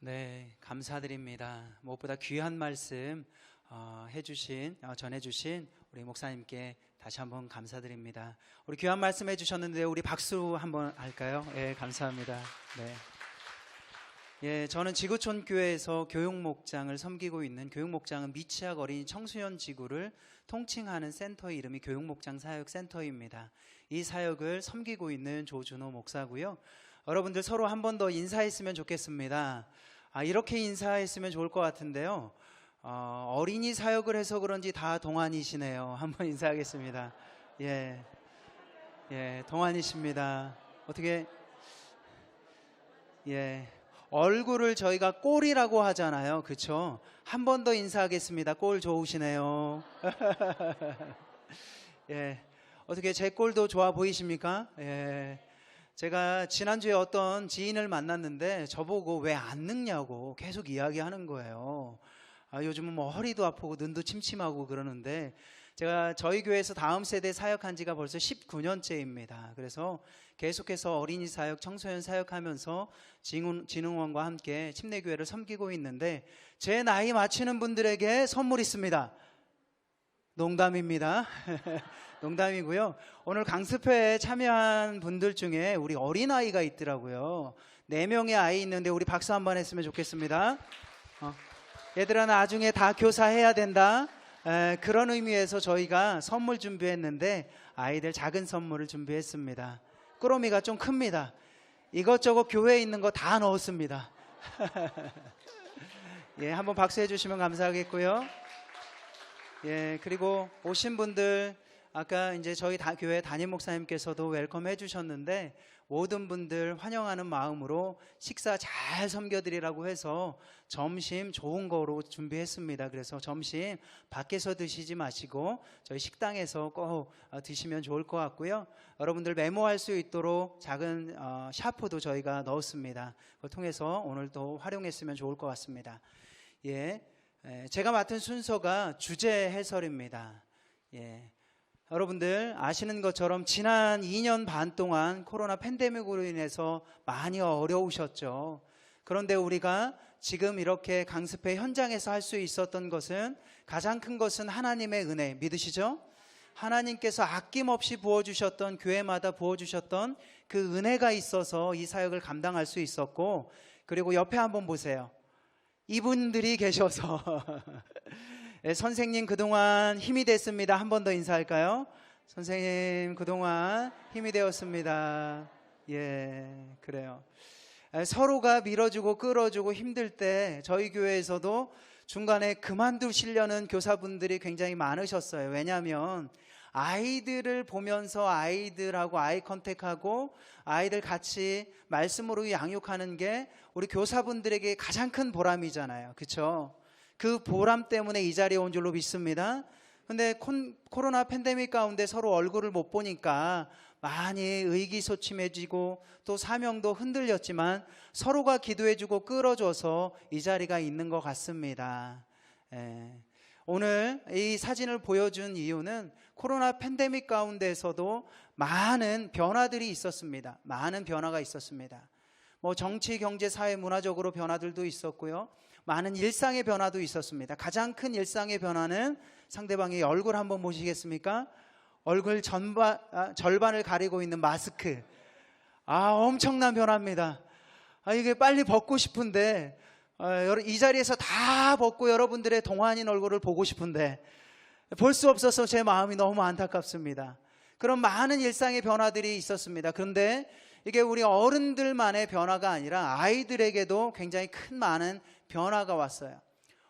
네, 감사드립니다. 무엇보다 귀한 말씀 전해주신 우리 목사님께 다시 한번 감사드립니다. 우리 귀한 말씀 해주셨는데 우리 박수 한번 할까요? 예, 감사합니다. 네. 예, 저는 지구촌 교회에서 교육목장을 섬기고 있는 교육목장은 미취학 어린이 청소년 지구를 통칭하는 센터의 이름이 교육목장 사역센터입니다. 이 사역을 섬기고 있는 조준호 목사고요. 여러분들 서로 한 번 더 인사했으면 좋겠습니다. 이렇게 인사했으면 좋을 것 같은데요. 어린이 사역을 해서 그런지 다 동안이시네요. 한번 인사하겠습니다. 예, 동안이십니다. 어떻게, 얼굴을 저희가 꼴이라고 하잖아요. 그쵸? 한 번 더 인사하겠습니다. 꼴 좋으시네요. 예, 어떻게 제 꼴도 좋아 보이십니까? 예. 제가 지난주에 어떤 지인을 만났는데 저보고 왜 안 늙냐고 계속 이야기하는 거예요. 요즘은 뭐 허리도 아프고 눈도 침침하고 그러는데 제가 저희 교회에서 다음 세대 사역한 지가 벌써 19년째입니다. 그래서 계속해서 어린이 사역, 청소년 사역하면서 진흥원과 함께 침례교회를 섬기고 있는데 제 나이 맞추는 분들에게 선물 있습니다. 농담입니다. 농담이고요. 오늘 강습회에 참여한 분들 중에 우리 어린아이가 있더라고요. 4명의 아이 있는데 우리 박수 한번 했으면 좋겠습니다. 얘들아 나중에 다 교사해야 된다. 그런 의미에서 저희가 선물 준비했는데 아이들 작은 선물을 준비했습니다. 꾸러미가 좀 큽니다. 이것저것 교회에 있는 거 다 넣었습니다. 예, 한번 박수 해주시면 감사하겠고요. 예, 그리고 오신 분들 아까 이제 저희 교회 담임 목사님께서도 웰컴 해주셨는데 모든 분들 환영하는 마음으로 식사 잘 섬겨드리라고 해서 점심 좋은 거로 준비했습니다. 그래서 점심 밖에서 드시지 마시고 저희 식당에서 꼭 드시면 좋을 것 같고요. 여러분들 메모할 수 있도록 작은 샤프도 저희가 넣었습니다. 그걸 통해서 오늘도 활용했으면 좋을 것 같습니다. 예, 제가 맡은 순서가 주제 해설입니다. 예. 여러분들 아시는 것처럼 지난 2년 반 동안 코로나 팬데믹으로 인해서 많이 어려우셨죠. 그런데 우리가 지금 이렇게 강습회 현장에서 할 수 있었던 것은 가장 큰 것은 하나님의 은혜, 믿으시죠? 하나님께서 아낌없이 부어주셨던, 교회마다 부어주셨던 그 은혜가 있어서 이 사역을 감당할 수 있었고, 그리고 옆에 한번 보세요. 이분들이 계셔서 선생님 그동안 힘이 됐습니다. 한 번 더 인사할까요? 선생님 그동안 힘이 되었습니다. 예, 그래요. 서로가 밀어주고 끌어주고 힘들 때 저희 교회에서도 중간에 그만두시려는 교사분들이 굉장히 많으셨어요. 왜냐하면 아이들을 보면서 아이들하고 아이 컨택하고 아이들 같이 말씀으로 양육하는 게 우리 교사분들에게 가장 큰 보람이잖아요. 그렇죠? 그 보람 때문에 이 자리에 온 줄로 믿습니다. 근데 코로나 팬데믹 가운데 서로 얼굴을 못 보니까 많이 의기소침해지고 또 사명도 흔들렸지만 서로가 기도해주고 끌어줘서 이 자리가 있는 것 같습니다. 오늘 이 사진을 보여준 이유는 코로나 팬데믹 가운데서도 많은 변화들이 있었습니다. 많은 변화가 있었습니다. 뭐 정치, 경제, 사회, 문화적으로 변화들도 있었고요. 많은 일상의 변화도 있었습니다. 가장 큰 일상의 변화는 상대방의 얼굴 한번 보시겠습니까? 얼굴 절반을 가리고 있는 마스크. 엄청난 변화입니다. 이게 빨리 벗고 싶은데 이 자리에서 다 벗고 여러분들의 동안인 얼굴을 보고 싶은데 볼 수 없어서 제 마음이 너무 안타깝습니다. 그런 많은 일상의 변화들이 있었습니다. 그런데 이게 우리 어른들만의 변화가 아니라 아이들에게도 굉장히 큰 많은 변화가 왔어요.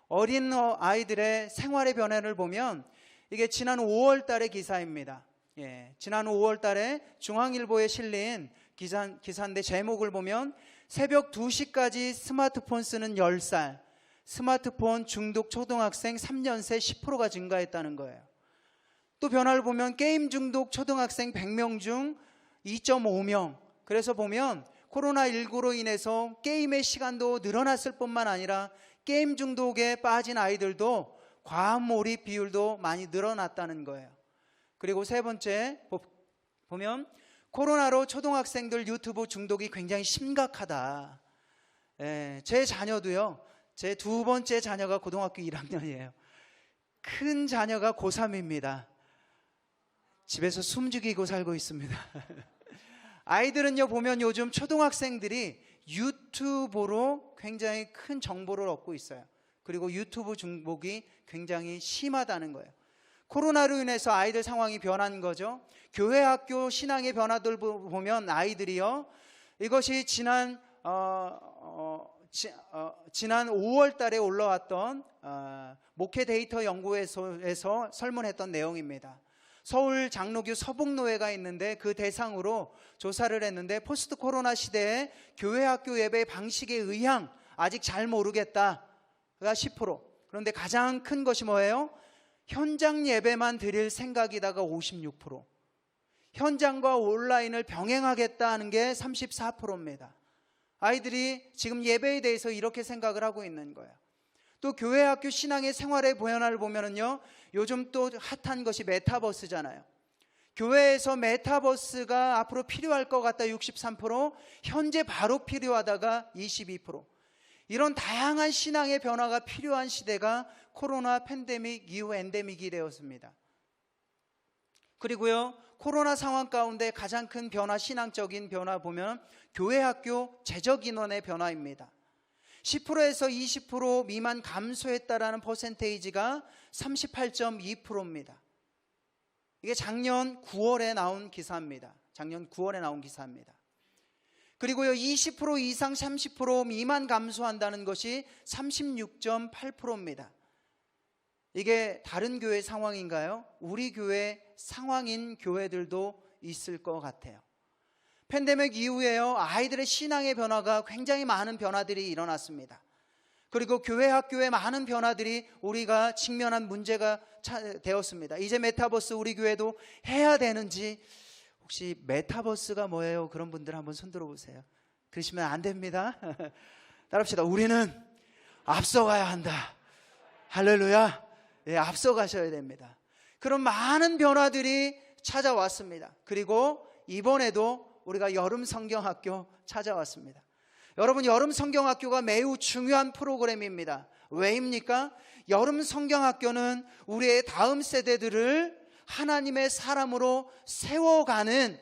어린 아이들의 생활의 변화를 보면 이게 지난 5월 달의 기사입니다. 예, 지난 5월 달에 중앙일보에 실린 기사인데 제목을 보면 새벽 2시까지 스마트폰 쓰는 10살, 스마트폰 중독 초등학생 3년 새 10%가 증가했다는 거예요. 또 변화를 보면 게임 중독 초등학생 100명 중 2.5명. 그래서 보면 코로나19로 인해서 게임의 시간도 늘어났을 뿐만 아니라 게임 중독에 빠진 아이들도 과한 몰입 비율도 많이 늘어났다는 거예요. 그리고 세 번째 보면 코로나로 초등학생들 유튜브 중독이 굉장히 심각하다. 제 자녀도요. 제 두 번째 자녀가 고등학교 1학년이에요. 큰 자녀가 고3입니다. 집에서 숨죽이고 살고 있습니다. 아이들은요, 보면 요즘 초등학생들이 유튜브로 굉장히 큰 정보를 얻고 있어요. 그리고 유튜브 중독이 굉장히 심하다는 거예요. 코로나로 인해서 아이들 상황이 변한 거죠. 교회, 학교, 신앙의 변화들 보면 아이들이요, 이것이 지난 5월 달에 올라왔던 목회 데이터 연구소에서 설문했던 내용입니다. 서울 장로교 서북노회가 있는데 그 대상으로 조사를 했는데, 포스트 코로나 시대에 교회, 학교 예배 방식의 의향 아직 잘 모르겠다가 10%. 그런데 가장 큰 것이 뭐예요? 현장 예배만 드릴 생각이다가 56%. 현장과 온라인을 병행하겠다는 게 34%입니다. 아이들이 지금 예배에 대해서 이렇게 생각을 하고 있는 거예요. 또 교회, 학교, 신앙의 생활의 변화를 보면은요, 요즘 또 핫한 것이 메타버스잖아요. 교회에서 메타버스가 앞으로 필요할 것 같다 63%, 현재 바로 필요하다가 22%. 이런 다양한 신앙의 변화가 필요한 시대가 코로나 팬데믹 이후 엔데믹이 되었습니다. 그리고요, 코로나 상황 가운데 가장 큰 변화, 신앙적인 변화 보면 교회, 학교 재적 인원의 변화입니다. 10%에서 20% 미만 감소했다라는 퍼센테이지가 38.2%입니다. 이게 작년 9월에 나온 기사입니다. 그리고요, 20% 이상 30% 미만 감소한다는 것이 36.8%입니다. 이게 다른 교회 상황인가요? 우리 교회 상황인 교회들도 있을 것 같아요. 팬데믹 이후에요, 아이들의 신앙의 변화가 굉장히 많은 변화들이 일어났습니다. 그리고 교회, 학교의 많은 변화들이 우리가 직면한 문제가 되었습니다. 이제 메타버스 우리 교회도 해야 되는지, 혹시 메타버스가 뭐예요? 그런 분들 한번 손 들어보세요. 그러시면 안 됩니다. 따라합시다. 우리는 앞서가야 한다. 할렐루야. 앞서가셔야 됩니다. 그런 많은 변화들이 찾아왔습니다. 그리고 이번에도 우리가 여름 성경학교 찾아왔습니다. 여러분, 여름 성경학교가 매우 중요한 프로그램입니다. 왜입니까? 여름 성경학교는 우리의 다음 세대들을 하나님의 사람으로 세워가는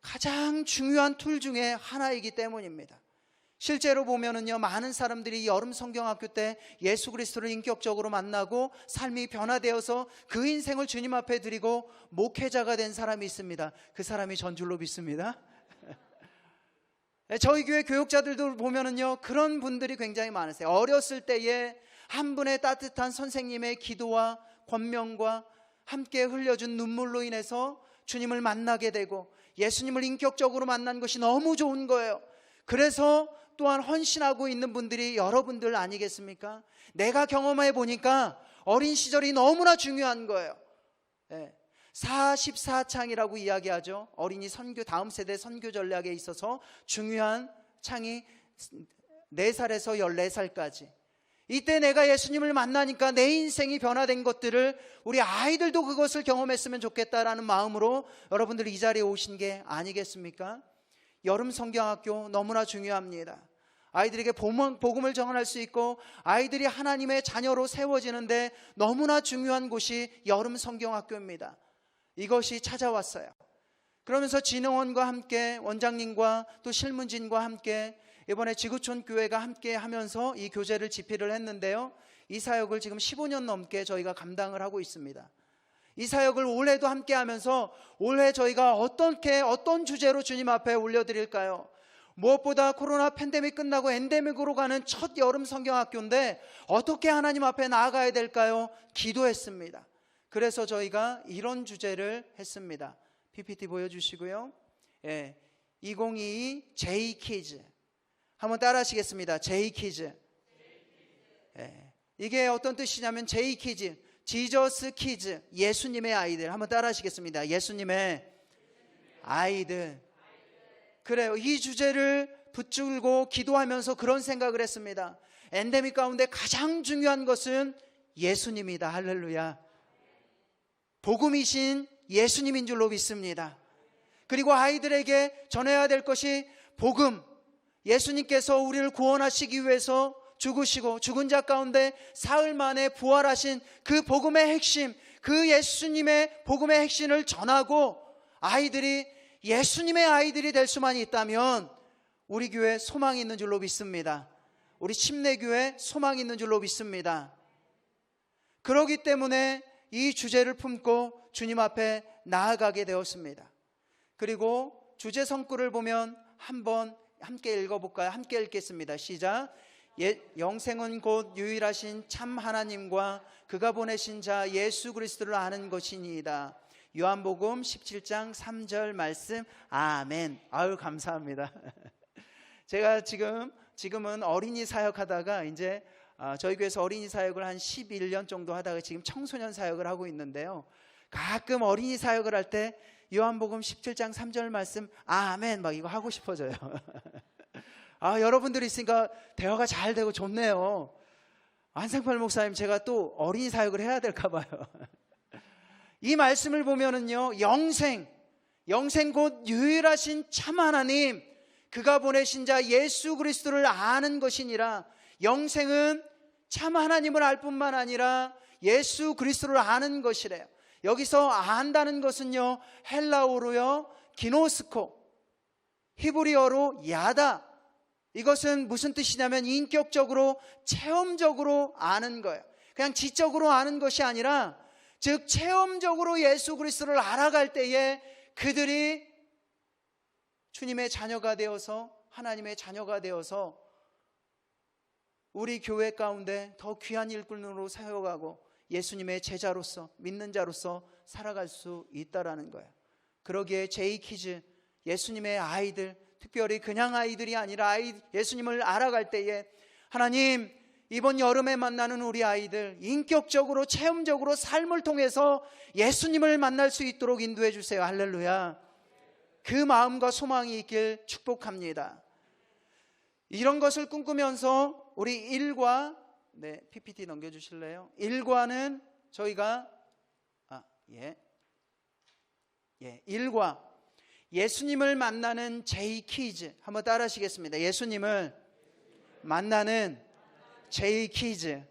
가장 중요한 툴 중에 하나이기 때문입니다. 실제로 보면은요, 많은 사람들이 여름 성경학교 때 예수 그리스도를 인격적으로 만나고 삶이 변화되어서 그 인생을 주님 앞에 드리고 목회자가 된 사람이 있습니다. 그 사람이 전 줄로 믿습니다. 저희 교회 교육자들도 보면은요, 그런 분들이 굉장히 많으세요. 어렸을 때에 한 분의 따뜻한 선생님의 기도와 권면과 함께 흘려준 눈물로 인해서 주님을 만나게 되고 예수님을 인격적으로 만난 것이 너무 좋은 거예요. 그래서 또한 헌신하고 있는 분들이 여러분들 아니겠습니까? 내가 경험해 보니까 어린 시절이 너무나 중요한 거예요. 44창이라고 이야기하죠. 어린이 선교, 다음 세대 선교 전략에 있어서 중요한 창이 4살에서 14살까지. 이때 내가 예수님을 만나니까 내 인생이 변화된 것들을 우리 아이들도 그것을 경험했으면 좋겠다라는 마음으로 여러분들이 이 자리에 오신 게 아니겠습니까? 여름 성경학교 너무나 중요합니다. 아이들에게 복음을 전할 수 있고 아이들이 하나님의 자녀로 세워지는데 너무나 중요한 곳이 여름 성경학교입니다. 이것이 찾아왔어요. 그러면서 진흥원과 함께, 원장님과 또 실문진과 함께 이번에 지구촌 교회가 함께 하면서 이 교재를 집필을 했는데요, 이 사역을 지금 15년 넘게 저희가 감당을 하고 있습니다. 이 사역을 올해도 함께 하면서 올해 저희가 어떤 주제로 주님 앞에 올려드릴까요? 무엇보다 코로나 팬데믹 끝나고 엔데믹으로 가는 첫 여름 성경학교인데 어떻게 하나님 앞에 나아가야 될까요? 기도했습니다. 그래서 저희가 이런 주제를 했습니다. PPT 보여주시고요. 2022 J키즈 한번 따라 하시겠습니다. J키즈. 이게 어떤 뜻이냐면 J키즈, 지저스 키즈, 예수님의 아이들. 한번 따라 하시겠습니다. 예수님의 아이들. 그래요. 이 주제를 붙들고 기도하면서 그런 생각을 했습니다. 엔데믹 가운데 가장 중요한 것은 예수님이다. 할렐루야. 복음이신 예수님인 줄로 믿습니다. 그리고 아이들에게 전해야 될 것이 복음, 예수님께서 우리를 구원하시기 위해서 죽으시고 죽은 자 가운데 사흘 만에 부활하신 그 복음의 핵심, 그 예수님의 복음의 핵심을 전하고 아이들이 예수님의 아이들이 될 수만 있다면 우리 교회에 소망이 있는 줄로 믿습니다. 우리 침례교회에 소망이 있는 줄로 믿습니다. 그렇기 때문에 이 주제를 품고 주님 앞에 나아가게 되었습니다. 그리고 주제 성구를 보면 한번 함께 읽어볼까요? 함께 읽겠습니다. 시작. 영생은 곧 유일하신 참 하나님과 그가 보내신 자 예수 그리스도를 아는 것이니이다. 요한복음 17장 3절 말씀. 아멘. 아유, 감사합니다. 제가 지금은 어린이 사역하다가 이제 저희 교회에서 어린이 사역을 한 11년 정도 하다가 지금 청소년 사역을 하고 있는데요. 가끔 어린이 사역을 할 때 요한복음 17장 3절 말씀 아멘 막 이거 하고 싶어져요. 여러분들이 있으니까 대화가 잘 되고 좋네요. 안상팔 목사님, 제가 또 어린이 사역을 해야 될까 봐요. 이 말씀을 보면은요, 영생 곧 유일하신 참 하나님, 그가 보내신 자 예수 그리스도를 아는 것이니라. 영생은 참 하나님을 알 뿐만 아니라 예수 그리스도를 아는 것이래요. 여기서 안다는 것은요, 헬라어로요 기노스코, 히브리어로 야다. 이것은 무슨 뜻이냐면 인격적으로 체험적으로 아는 거예요. 그냥 지적으로 아는 것이 아니라 즉 체험적으로 예수 그리스도를 알아갈 때에 그들이 주님의 자녀가 되어서 하나님의 자녀가 되어서 우리 교회 가운데 더 귀한 일꾼으로 세워가고 예수님의 제자로서 믿는 자로서 살아갈 수 있다라는 거예요. 그러기에 제이키즈, 예수님의 아이들, 특별히 그냥 아이들이 아니라 예수님을 알아갈 때에 하나님, 이번 여름에 만나는 우리 아이들 인격적으로 체험적으로 삶을 통해서 예수님을 만날 수 있도록 인도해 주세요. 할렐루야. 그 마음과 소망이 있길 축복합니다. 이런 것을 꿈꾸면서 우리 일과 PPT 넘겨주실래요? 일과는 저희가 일과 예수님을 만나는 제이키즈 한번 따라 하시겠습니다. 예수님을 만나는 제이키즈.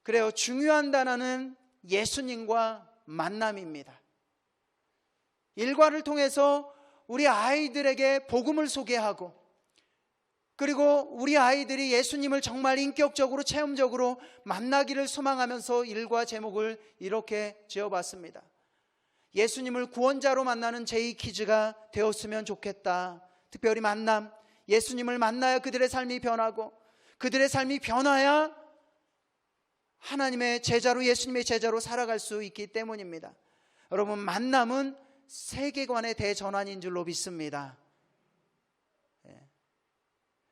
그래요. 중요한 단어는 예수님과 만남입니다. 일과를 통해서 우리 아이들에게 복음을 소개하고 그리고 우리 아이들이 예수님을 정말 인격적으로 체험적으로 만나기를 소망하면서 일과 제목을 이렇게 지어봤습니다. 예수님을 구원자로 만나는 제이키즈가 되었으면 좋겠다. 특별히 만남, 예수님을 만나야 그들의 삶이 변하고 그들의 삶이 변화야 하나님의 제자로, 예수님의 제자로 살아갈 수 있기 때문입니다. 여러분, 만남은 세계관의 대전환인 줄로 믿습니다.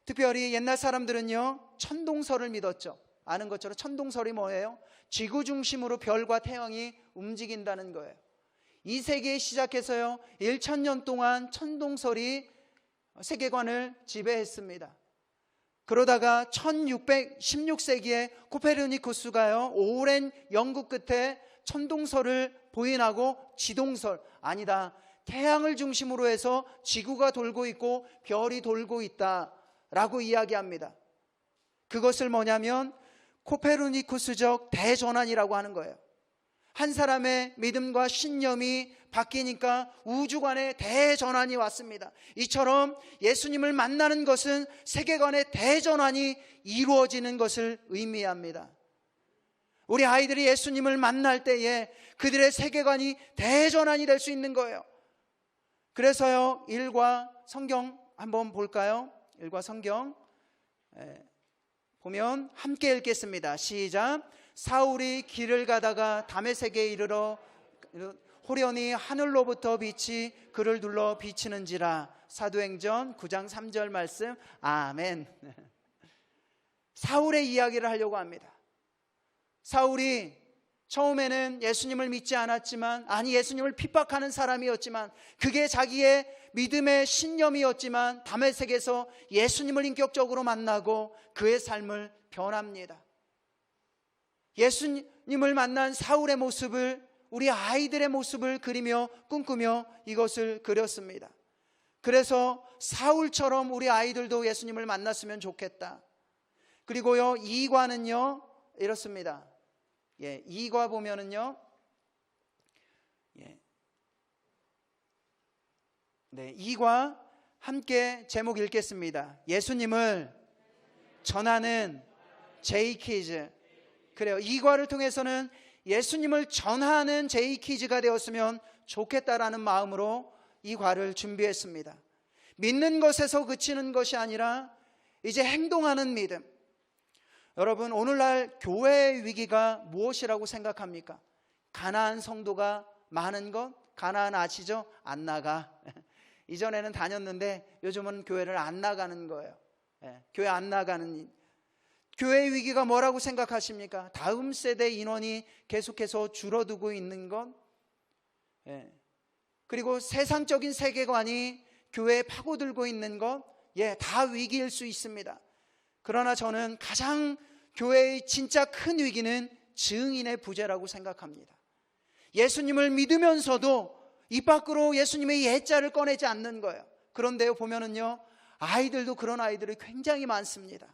특별히 옛날 사람들은요 천동설을 믿었죠. 아는 것처럼 천동설이 뭐예요? 지구 중심으로 별과 태양이 움직인다는 거예요. 2세기에 시작해서요 1000년 동안 천동설이 세계관을 지배했습니다. 그러다가 16세기에 코페르니쿠스가요 오랜 연구 끝에 천동설을 부인하고 지동설, 아니다, 태양을 중심으로 해서 지구가 돌고 있고 별이 돌고 있다 라고 이야기합니다. 그것을 뭐냐면 코페르니쿠스적 대전환이라고 하는 거예요. 한 사람의 믿음과 신념이 바뀌니까 우주관의 대전환이 왔습니다. 이처럼 예수님을 만나는 것은 세계관의 대전환이 이루어지는 것을 의미합니다. 우리 아이들이 예수님을 만날 때에 그들의 세계관이 대전환이 될 수 있는 거예요. 그래서요 일과 성경 한번 볼까요? 일과 성경 보면 함께 읽겠습니다. 시작. 사울이 길을 가다가 다메섹에 이르러 호련히 하늘로부터 빛이 그를 둘러 비치는지라. 사도행전 9장 3절 말씀. 아멘. 사울의 이야기를 하려고 합니다. 사울이 처음에는 예수님을 믿지 않았지만, 예수님을 핍박하는 사람이었지만, 그게 자기의 믿음의 신념이었지만 다메섹에서 예수님을 인격적으로 만나고 그의 삶을 변합니다. 예수님을 만난 사울의 모습을 우리 아이들의 모습을 그리며 꿈꾸며 이것을 그렸습니다. 그래서 사울처럼 우리 아이들도 예수님을 만났으면 좋겠다. 그리고요, 2과는요 이렇습니다. 2과 보면은요, 2과 함께 제목 읽겠습니다. 예수님을 전하는 제이키즈. 그래요. 2과를 통해서는 예수님을 전하는 제이키즈가 되었으면 좋겠다라는 마음으로 이 과를 준비했습니다. 믿는 것에서 그치는 것이 아니라 이제 행동하는 믿음. 여러분, 오늘날 교회의 위기가 무엇이라고 생각합니까? 가나안 성도가 많은 것? 가나안 아시죠? 안 나가. 이전에는 다녔는데 요즘은 교회를 안 나가는 거예요. 교회 안 나가는. 교회의 위기가 뭐라고 생각하십니까? 다음 세대 인원이 계속해서 줄어들고 있는 것. 그리고 세상적인 세계관이 교회에 파고들고 있는 것. 다 위기일 수 있습니다. 그러나 저는 가장 교회의 진짜 큰 위기는 증인의 부재라고 생각합니다. 예수님을 믿으면서도 입 밖으로 예수님의 예자를 꺼내지 않는 거예요. 그런데요, 보면은요, 아이들도 그런 아이들이 굉장히 많습니다.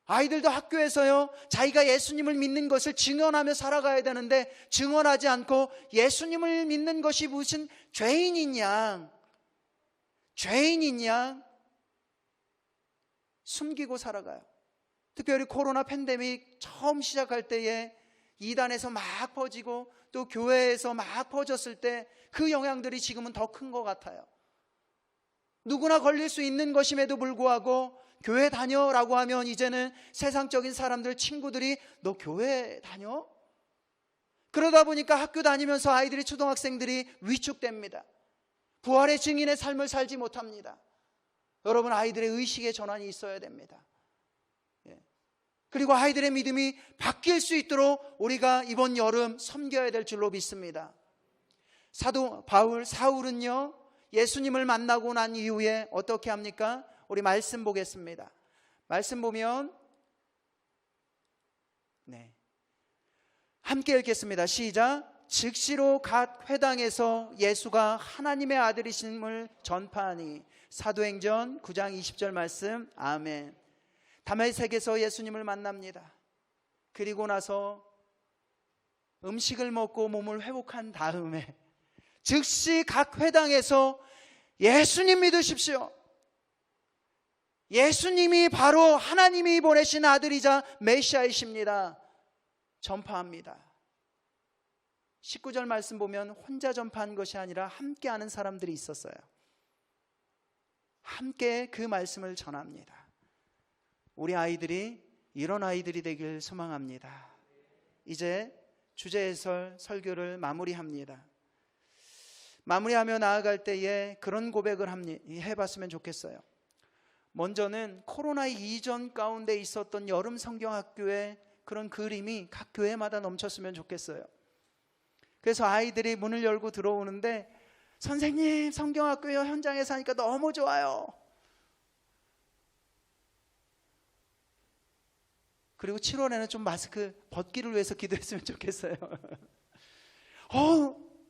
아이들도 학교에서요, 자기가 예수님을 믿는 것을 증언하며 살아가야 되는데 증언하지 않고 예수님을 믿는 것이 무슨 죄인인 양 숨기고 살아가요. 특별히 코로나 팬데믹 처음 시작할 때에 이단에서 막 퍼지고 또 교회에서 막 퍼졌을 때 그 영향들이 지금은 더 큰 것 같아요. 누구나 걸릴 수 있는 것임에도 불구하고 교회 다녀라고 하면 이제는 세상적인 사람들, 친구들이 너 교회 다녀? 그러다 보니까 학교 다니면서 아이들이, 초등학생들이 위축됩니다. 부활의 증인의 삶을 살지 못합니다. 여러분, 아이들의 의식의 전환이 있어야 됩니다. 그리고 아이들의 믿음이 바뀔 수 있도록 우리가 이번 여름 섬겨야 될 줄로 믿습니다. 사도 바울, 사울은요, 예수님을 만나고 난 이후에 어떻게 합니까? 우리 말씀 보겠습니다. 말씀 보면 함께 읽겠습니다. 시작. 즉시로 각 회당에서 예수가 하나님의 아들이심을 전파하니. 사도행전 9장 20절 말씀. 아멘. 다메섹에서 예수님을 만납니다. 그리고 나서 음식을 먹고 몸을 회복한 다음에 즉시 각 회당에서 예수님 믿으십시오, 예수님이 바로 하나님이 보내신 아들이자 메시아이십니다, 전파합니다. 19절 말씀 보면 혼자 전파한 것이 아니라 함께하는 사람들이 있었어요. 함께 그 말씀을 전합니다. 우리 아이들이 이런 아이들이 되길 소망합니다. 이제 주제해설 설교를 마무리합니다. 마무리하며 나아갈 때에 그런 고백을 해봤으면 좋겠어요. 먼저는 코로나 이전 가운데 있었던 여름 성경학교의 그런 그림이 각 교회마다 넘쳤으면 좋겠어요. 그래서 아이들이 문을 열고 들어오는데 선생님, 성경학교 현장에 사니까 너무 좋아요. 그리고 7월에는 좀 마스크 벗기를 위해서 기도했으면 좋겠어요.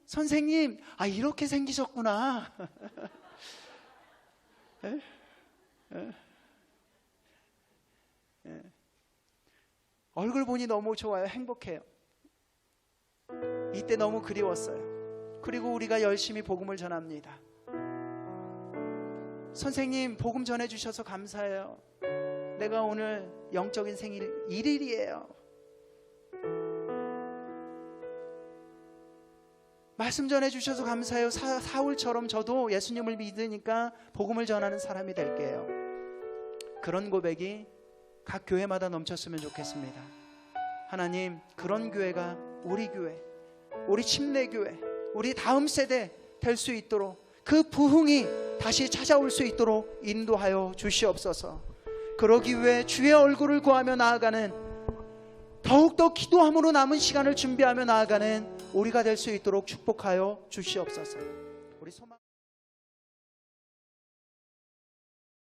선생님, 이렇게 생기셨구나. 얼굴 보니 너무 좋아요. 행복해요. 이때 너무 그리웠어요. 그리고 우리가 열심히 복음을 전합니다. 선생님, 복음 전해주셔서 감사해요. 내가 오늘 영적인 생일 1일이에요. 말씀 전해주셔서 감사해요. 사울처럼 저도 예수님을 믿으니까 복음을 전하는 사람이 될게요. 그런 고백이 각 교회마다 넘쳤으면 좋겠습니다. 하나님, 그런 교회가 우리 교회, 우리 침례교회, 우리 다음 세대 될 수 있도록, 그 부흥이 다시 찾아올 수 있도록 인도하여 주시옵소서. 그러기 위해 주의 얼굴을 구하며 나아가는, 더욱더 기도함으로 남은 시간을 준비하며 나아가는 우리가 될 수 있도록 축복하여 주시옵소서. 우리 소망